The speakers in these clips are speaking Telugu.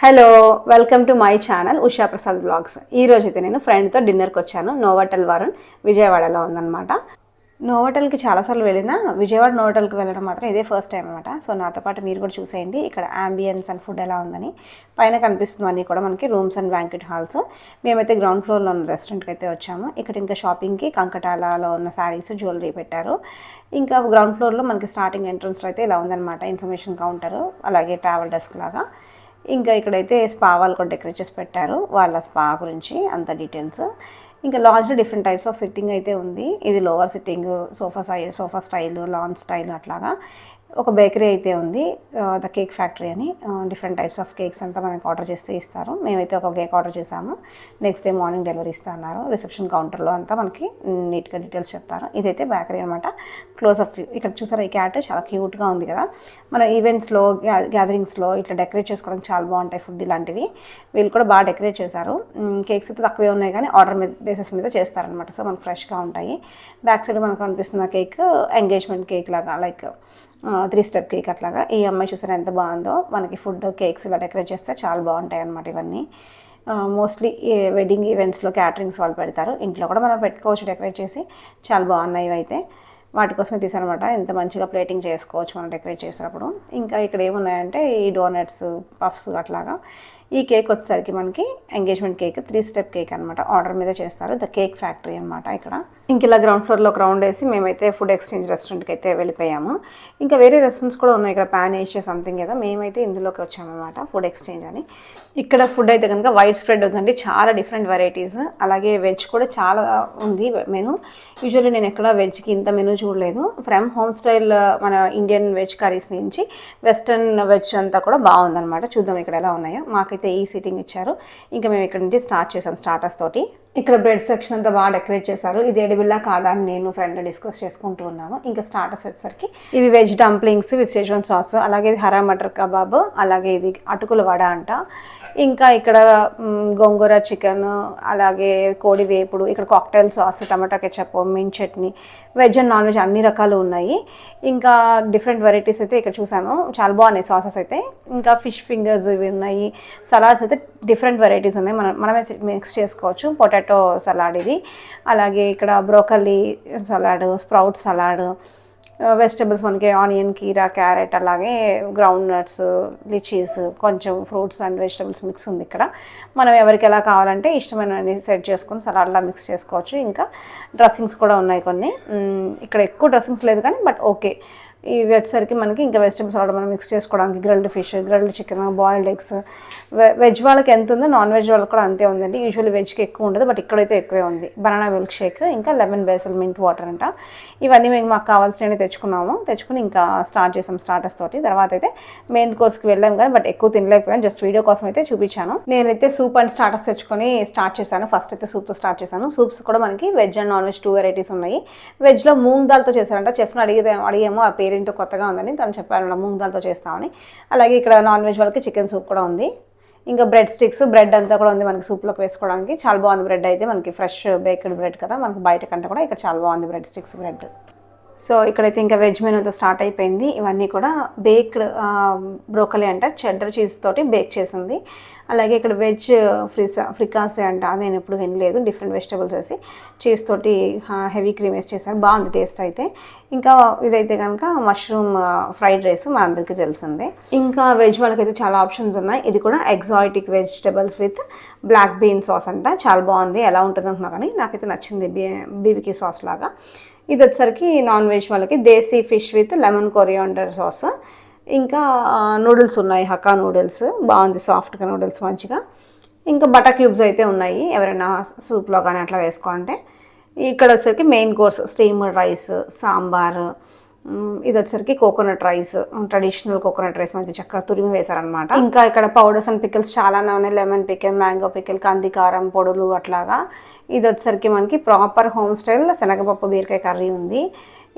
Hello, welcome to my channel Usha Prasad blogs. ఈరోజు అయితే నేను ఫ్రెండ్తో డిన్నర్కి వచ్చాను. నోవాటెల్ వరుణ్ విజయవాడలో ఉందన్నమాట. నోవాటెల్కి చాలాసార్లు వెళ్ళినా విజయవాడ నోవాటెల్కి వెళ్ళడం మాత్రం ఇదే ఫస్ట్ టైం అనమాట. సో నాతో పాటు మీరు కూడా చూసేయండి ఇక్కడ అంబియన్స్ అండ్ ఫుడ్ ఎలా ఉందని. పైన కనిపిస్తున్నవన్నీ కూడా మనకి రూమ్స్ అండ్ బ్యాంక్వెట్ హాల్స్. మేమైతే గ్రౌండ్ ఫ్లోర్లో ఉన్న రెస్టారెంట్కి అయితే వచ్చాము. ఇక్కడ ఇంకా షాపింగ్కి కంకటాలలో ఉన్న శారీస్, జ్యువెలరీ పెట్టారు. ఇంకా గ్రౌండ్ ఫ్లోర్లో మనకి స్టార్టింగ్ ఎంట్రన్స్లో అయితే ఇలా ఉందన్నమాట, ఇన్ఫర్మేషన్ కౌంటరు, అలాగే ట్రావెల్ డెస్క్ లాగా. ఇంకా ఇక్కడైతే స్పా వాళ్ళు కూడా డెకరేట్ చేసి పెట్టారు, వాళ్ళ స్పా గురించి అంత డీటెయిల్స్. ఇంకా లాంజ్లో డిఫరెంట్ టైప్స్ ఆఫ్ సిట్టింగ్ అయితే ఉంది. ఇది lower sitting, sofa style, lounge style అట్లాగా. ఒక బేకరీ అయితే ఉంది, ద కేక్ ఫ్యాక్టరీ అని. డిఫరెంట్ టైప్స్ ఆఫ్ కేక్స్ అంతా మనకి ఆర్డర్ చేస్తే ఇస్తారు. మేమైతే ఒక కేక్ ఆర్డర్ చేసాము. నెక్స్ట్ డే మార్నింగ్ డెలివరీ ఇస్తా అన్నారు. రిసెప్షన్ కౌంటర్లో అంతా మనకి నీట్గా డీటెయిల్స్ చెప్తారు. ఇదైతే బేకరీ అనమాట. క్లోజ్అప్ వ్యూ ఇక్కడ చూసారా, ఈ క్యాట్ చాలా క్యూట్గా ఉంది కదా. మన ఈవెంట్స్లో, గ్యాదరింగ్స్లో ఇట్లా డెకరేట్ చేసుకోవడానికి చాలా బాగుంటాయి ఫుడ్ ఇలాంటివి. వీళ్ళు కూడా బాగా డెకరేట్ చేశారు. కేక్స్ అయితే తక్కువే ఉన్నాయి కానీ ఆర్డర్ బేసిస్ మీద చేస్తారనమాట. సో మనకు ఫ్రెష్గా ఉంటాయి. బ్యాక్ సైడ్ మనకు కనిపిస్తున్న కేక్ ఎంగేజ్మెంట్ కేక్ లాగా, లైక్ 3 స్టెప్ కేక్ అట్లాగా. ఈ అమ్మాయి చూసారా ఎంత బాగుందో. మనకి ఫుడ్, కేక్స్ ఇలా డెకరేట్ చేస్తే చాలా బాగుంటాయి అన్నమాట. ఇవన్నీ మోస్ట్లీ వెడ్డింగ్ ఈవెంట్స్లో క్యాటరింగ్స్ వాళ్ళు పెడతారు. ఇంట్లో కూడా మనం పెట్టుకోవచ్చు డెకరేట్ చేసి. చాలా బాగున్నాయి ఇవైతే. వాటి కోసమే తీసారనమాట. ఎంత మంచిగా ప్లేటింగ్ చేసుకోవచ్చు మనం డెకరేట్ చేసినప్పుడు. ఇంకా ఇక్కడ ఏమున్నాయంటే ఈ డోనట్స్, పఫ్స్ అట్లాగా. ఈ కేక్ వచ్చేసరికి మనకి ఎంగేజ్మెంట్ కేక్, 3 స్టెప్ కేక్ అనమాట. ఆర్డర్ మీద చేస్తారు. ద కేక్ ఫ్యాక్టరీ అనమాట ఇక్కడ. ఇంక ఇలా గ్రౌండ్ ఫ్లోర్లో ఒక రౌండ్ వేసి మేమైతే ఫుడ్ ఎక్స్చేంజ్ రెస్టారెంట్కి అయితే వెళ్ళిపోయాము. ఇంకా వేరే రెస్టారెంట్స్ కూడా ఉన్నాయి ఇక్కడ, పాన్ ఏషియా సంథింగ్ ఏదో. మేమైతే ఇందులోకి వచ్చామన్నమాట, ఫుడ్ ఎక్స్చేంజ్ అని. ఇక్కడ ఫుడ్ అయితే కనుక వైడ్ స్ప్రెడ్ ఉందండి, చాలా డిఫరెంట్ వెరైటీస్. అలాగే వెజ్ కూడా చాలా ఉంది మెను. యూజువల్లీ నేను ఎక్కడ వెజ్కి ఇంత మెను చూడలేదు. ఫ్రమ్ హోమ్ స్టైల్ మన ఇండియన్ వెజ్ కర్రీస్ నుంచి వెస్టర్న్ వెజ్ అంతా కూడా బాగుందన్నమాట. చూద్దాం ఇక్కడ ఎలా ఉన్నాయో. మాకైతే ఈ సీటింగ్ ఇచ్చారు. ఇంకా మేము ఇక్కడ నుంచి స్టార్ట్ చేసాం స్టార్టర్స్ తోటి. ఇక్కడ బ్రెడ్ సెక్షన్ అంతా బాగా డెకరేట్ చేశారు. ఇది ఎడిబిల్లా కాదా అని నేను ఫ్రెండ్ డిస్కస్ చేసుకుంటూ ఉన్నాము. ఇంకా స్టార్టర్స్ వచ్చేసరికి ఇవి veg dumplings with schezwan sauce, అలాగే ఇది హరా మటర్ కబాబ్, అలాగే ఇది అటుకుల వడ అంట. ఇంకా ఇక్కడ గోంగూర చికెన్, అలాగే కోడి వేపుడు, ఇక్కడ cocktail sauce, tomato ketchup, mint chutney, veg and non veg అన్ని రకాలు ఉన్నాయి. ఇంకా డిఫరెంట్ వెరైటీస్ అయితే ఇక్కడ చూసాను, చాలా బాగున్నాయి సాసెస్ అయితే. ఇంకా ఫిష్ ఫింగర్స్ ఇవి ఉన్నాయి. సలాడ్స్ అయితే డిఫరెంట్ వెరైటీస్ ఉన్నాయి, మనమే మిక్స్ చేసుకోవచ్చు. పొటాటో సలాడ్ ఇది, అలాగే ఇక్కడ broccoli salad, sprout salad, vegetables మనకి ఆనియన్, కీరా, క్యారెట్, అలాగే గ్రౌండ్ నట్స్, లిచీస్, కొంచెం ఫ్రూట్స్ అండ్ వెజిటబుల్స్ మిక్స్ ఉంది ఇక్కడ. మనం ఎవరికి ఎలా కావాలంటే ఇష్టమైనవన్నీ సెట్ చేసుకొని సలాడ్లా మిక్స్ చేసుకోవచ్చు. ఇంకా డ్రెస్సింగ్స్ కూడా ఉన్నాయి కొన్ని. ఇక్కడ ఎక్కువ డ్రెస్సింగ్స్ లేదు కానీ బట్ ఓకే. ఇవి వచ్చేసరికి మనకి ఇంకా వెజిటబుల్స్ అలా మనం మిక్స్ చేసుకోవడానికి grilled fish, grilled chicken, boiled eggs. Veg వాళ్ళకి ఎంత ఉందో నాన్ వెజ్ వాళ్ళకి కూడా అంతే ఉందండి. యూజువల్లీ వెజ్కి ఎక్కువ ఉండదు బట్ ఇక్కడైతే ఎక్కువే ఉంది. బనానా మిల్క్ షేక్, ఇంకా లెమన్ బేసిల్ మింట్ వాటర్ అంట. ఇవన్నీ మేము మాకు కావాల్సినవి తెచ్చుకుని ఇంకా స్టార్ట్ చేసాం స్టార్టర్స్ తోటి. తర్వాత అయితే మెయిన్ కోర్స్కి వెళ్ళాం కానీ బట్ ఎక్కువ తినలేకపోయాను, జస్ట్ వీడియో కోసం అయితే చూపించాను. నేనైతే సూప్ అండ్ స్టార్టర్స్ తెచ్చుకొని స్టార్ట్ చేశాను. ఫస్ట్ అయితే సూప్తో స్టార్ట్ చేశాను. సూప్స్ కూడా మనకి veg and non veg 2 varieties ఉన్నాయి. వెజ్లో మూంగ్ దాల్తో చేశారంట. చెఫ్ని అడిగేమో ఆ పేరేంటో కొత్తగా ఉందని తను చెప్పారు, మూంగ్ దాల్తో చేస్తామని. అలాగే ఇక్కడ నాన్ వెజ్ వాళ్ళకి చికెన్ సూప్ కూడా ఉంది. ఇంకా బ్రెడ్ స్టిక్స్, బ్రెడ్ అంతా కూడా ఉంది మనకి సూప్లోకి వేసుకోవడానికి. చాలా బాగుంది బ్రెడ్ అయితే, మనకి ఫ్రెష్ బేక్డ్ బ్రెడ్ కదా, మనకి బయట కంటే కూడా ఇక్కడ చాలా బాగుంది బ్రెడ్ స్టిక్స్, బ్రెడ్. సో ఇక్కడైతే ఇంకా వెజ్ మెనూతో స్టార్ట్ అయిపోయింది. ఇవన్నీ కూడా బేక్డ్ బ్రోకలీ అంట, చెడ్డర్ చీజ్ తోటి బేక్ చేసింది. అలాగే ఇక్కడ వెజ్ ఫ్రికాసే అంట, నేను ఎప్పుడు వినలేదు. డిఫరెంట్ వెజిటబుల్స్ వేసి చీజ్ తోటి హెవీ క్రీమ్ వేసి చేశారు, బాగుంది టేస్ట్ అయితే. ఇంకా ఇదైతే కనుక మష్రూమ్ ఫ్రైడ్ రైస్, మా అందరికీ తెలిసిందే. ఇంకా వెజ్ వాళ్ళకైతే చాలా ఆప్షన్స్ ఉన్నాయి. ఇది కూడా exotic vegetables with black bean sauce అంట. చాలా బాగుంది, ఎలా ఉంటుంది అంటున్నా కానీ నాకైతే నచ్చింది, బీబీక్యూ సాస్ లాగా. ఇది వచ్చేసరికి నాన్ వెజ్ వాళ్ళకి desi fish with lemon coriander sauce. ఇంకా నూడిల్స్ ఉన్నాయి, హక్కా నూడిల్స్, బాగుంది సాఫ్ట్గా నూడిల్స్ మంచిగా. ఇంకా బటర్ క్యూబ్స్ అయితే ఉన్నాయి, ఎవరైనా సూప్లో కానీ అట్లా వేసుకోవాలంటే. ఇక్కడ వచ్చేసరికి main course steamed rice, sambar. ఇది వచ్చేసరికి coconut rice, traditional coconut rice మనకి చక్కగా తురిమి వేశారనమాట. ఇంకా ఇక్కడ పౌడర్స్ అండ్ పికిల్స్ చాలానే ఉన్నాయి, లెమన్ పికిల్, మ్యాంగో పికిల్, కందికారం పొడులు అట్లాగా. ఇది వచ్చేసరికి మనకి ప్రాపర్ హోమ్ స్టైల్ శనగపప్పు బీరకాయ కర్రీ ఉంది.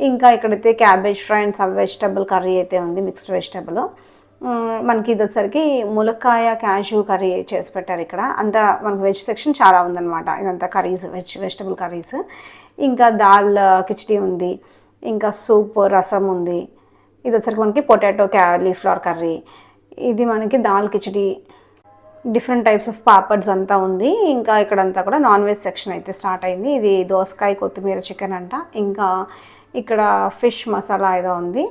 ఇంకా ఇక్కడైతే cabbage fry and sub vegetable curry అయితే ఉంది, మిక్స్డ్ వెజిటబుల్. మనకి ఇది వచ్చేసరికి ములక్కాయ క్యాషూ కర్రీ చేసి పెట్టారు ఇక్కడ. అంతా మనకి వెజ్ సెక్షన్ చాలా ఉందన్నమాట. ఇదంతా కర్రీస్, వెజిటబుల్ కర్రీస్. ఇంకా దాల్ కిచడీ ఉంది, ఇంకా సూప్, రసం ఉంది. ఇది వచ్చేసరికి మనకి పొటాటో క్యాలీఫ్లవర్ కర్రీ. ఇది మనకి dal khichdi. Different types of papads అంతా ఉంది. ఇంకా ఇక్కడంతా కూడా నాన్ వెజ్ సెక్షన్ అయితే స్టార్ట్ అయింది. ఇది దోసకాయ కొత్తిమీర చికెన్ అంట. ఇంకా ఇక్కడ ఫిష్ మసాలా ఏదో ఉంది.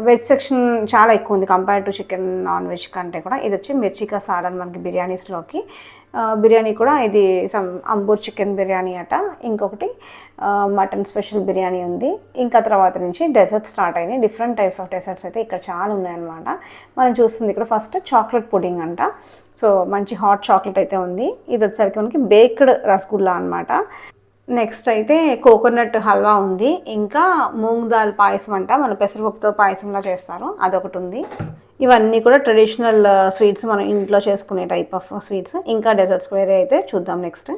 వెజ్ సెక్షన్ చాలా ఎక్కువ ఉంది compare to chicken non veg కంటే కూడా. ఇది వచ్చి మిర్చికా సాలన్ మనకి బిర్యానీస్లోకి. బిర్యానీ కూడా ఇది అంబూర్ చికెన్ బిర్యానీ అట. ఇంకొకటి మటన్ స్పెషల్ బిర్యానీ ఉంది. ఇంకా తర్వాత నుంచి డెజర్ట్ స్టార్ట్ అయినాయి. డిఫరెంట్ టైప్స్ ఆఫ్ డెజర్ట్స్ అయితే ఇక్కడ చాలా ఉన్నాయన్నమాట. మనం చూస్తుంది ఇక్కడ ఫస్ట్ చాక్లెట్ పుడింగ్ అంట. సో మంచి హాట్ చాక్లెట్ అయితే ఉంది. ఇది వచ్చేసరికి మనకి బేక్డ్ రసగుల్లా అనమాట. నెక్స్ట్ అయితే కోకోనట్ హల్వా ఉంది. ఇంకా మూంగ్ దాల్ పాయసం అంట, మన పెసరపప్పుతో పాయసంలా చేస్తారు, అదొకటి ఉంది. ఇవన్నీ కూడా ట్రెడిషనల్ స్వీట్స్, మనం ఇంట్లో చేసుకునే టైప్ ఆఫ్ స్వీట్స్. ఇంకా డెజర్ట్స్ వేరే అయితే చూద్దాం నెక్స్ట్.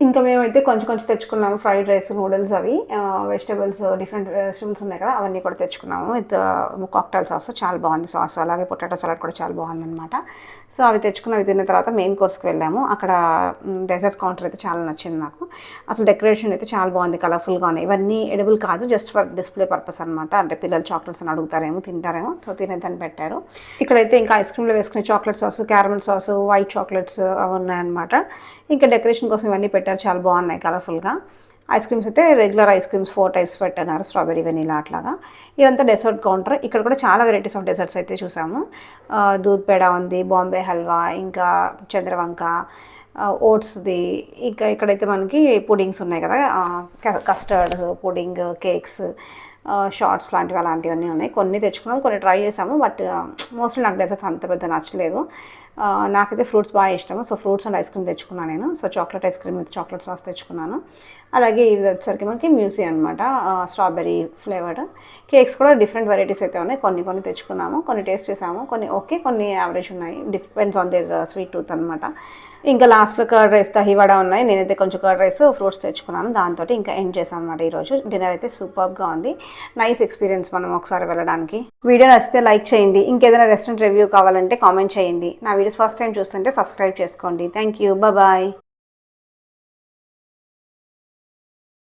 ఇంకా మేమైతే కొంచెం తెచ్చుకున్నాము. ఫ్రైడ్ రైస్, నూడిల్స్, అవి వెజిటేబుల్స్, డిఫరెంట్ వెజిటేబుల్స్ ఉన్నాయి కదా, అవన్నీ కూడా తెచ్చుకున్నాము విత్ కాక్టైల్ సాస్. చాలా బాగుంది సాస్. అలాగే పొటాటో సలాడ్ కూడా చాలా బాగుందన్నమాట. సో అవి తెచ్చుకున్నవి తిన్న తర్వాత మెయిన్ కోర్స్కి వెళ్ళాము. అక్కడ డెజర్ట్ కౌంటర్ అయితే చాలా నచ్చింది నాకు. అసలు డెకరేషన్ అయితే చాలా బాగుంది, కలర్ఫుల్గా ఉన్నాయి. ఇవన్నీ ఎడిబుల్ కాదు, జస్ట్ ఫర్ డిస్ప్లే పర్పస్ అనమాట. అంటే పిల్లలు చాక్లెట్స్ అని అడుగుతారేమో, తింటారేమో, సో తినేదని పెట్టారు. ఇక్కడైతే ఇంకా ఐస్ క్రీమ్లో వేసుకునే chocolate sauce, caramel sauce, white chocolates అవి ఉన్నాయన్నమాట. ఇంకా డెకరేషన్ కోసం ఇవన్నీ పెట్టారు, చాలా బాగున్నాయి కలర్ఫుల్గా. ఐస్ క్రీమ్స్ అయితే రెగ్యులర్ ఐస్ క్రీమ్స్ 4 టైప్స్ పెట్టన్నారు, స్ట్రాబెరీ, వెనీలా అట్లాగా. ఇవంతా డెసర్ట్ కౌంటర్. ఇక్కడ కూడా చాలా వెరైటీస్ ఆఫ్ డెసర్ట్స్ అయితే చూసాము. దూద్ పేడ ఉంది, బాంబే హల్వా, ఇంకా చంద్రవంక, ఓట్స్ది. ఇంకా ఇక్కడైతే మనకి పుడింగ్స్ ఉన్నాయి కదా, కస్టర్డ్ పుడింగ్, కేక్స్, షార్ట్స్ లాంటివి అలాంటివన్నీ ఉన్నాయి. కొన్ని తెచ్చుకున్నాము, కొన్ని ట్రై చేసాము. బట్ మోస్ట్లీ నాకు డెసర్ట్స్ అంత పెద్ద నచ్చలేదు. నాకైతే ఫ్రూట్స్ బాగా ఇష్టము. So fruits and ice cream తెచ్చుకున్నాను నేను. So chocolate ice cream with chocolate sauce తెచ్చుకున్నాను. అలాగే ఇది వచ్చేసరికి మనకి మ్యూసీ అనమాట, స్ట్రాబెరీ ఫ్లేవర్డ్. కేక్స్ కూడా డిఫరెంట్ వెరైటీస్ అయితే ఉన్నాయి. కొన్ని తెచ్చుకున్నాము, కొన్ని టేస్ట్ చేసాము, కొన్ని ఓకే, కొన్ని యావరేజ్ ఉన్నాయి. Depends on their sweet tooth అనమాట. ఇంకా లాస్ట్లో కర్డ్ రైస్, దహివడ ఉన్నాయి. నేనైతే కొంచెం కర్డ్ రైస్, ఫ్రూట్స్ తెచ్చుకున్నాను. దాంతో ఇంకా ఎండ్ చేసాం అనమాట ఈరోజు. డిన్నర్ అయితే సూపర్గా ఉంది. నైస్ ఎక్స్పీరియన్స్ మనం ఒకసారి వెళ్ళడానికి. వీడియో నచ్చితే లైక్ చేయండి. ఇంకేదైనా రెస్టారెంట్ రివ్యూ కావాలంటే కామెంట్ చేయండి. నా వీడియోస్ ఫస్ట్ టైం చూస్తుంటే సబ్స్క్రైబ్ చేసుకోండి. Thank you, bye.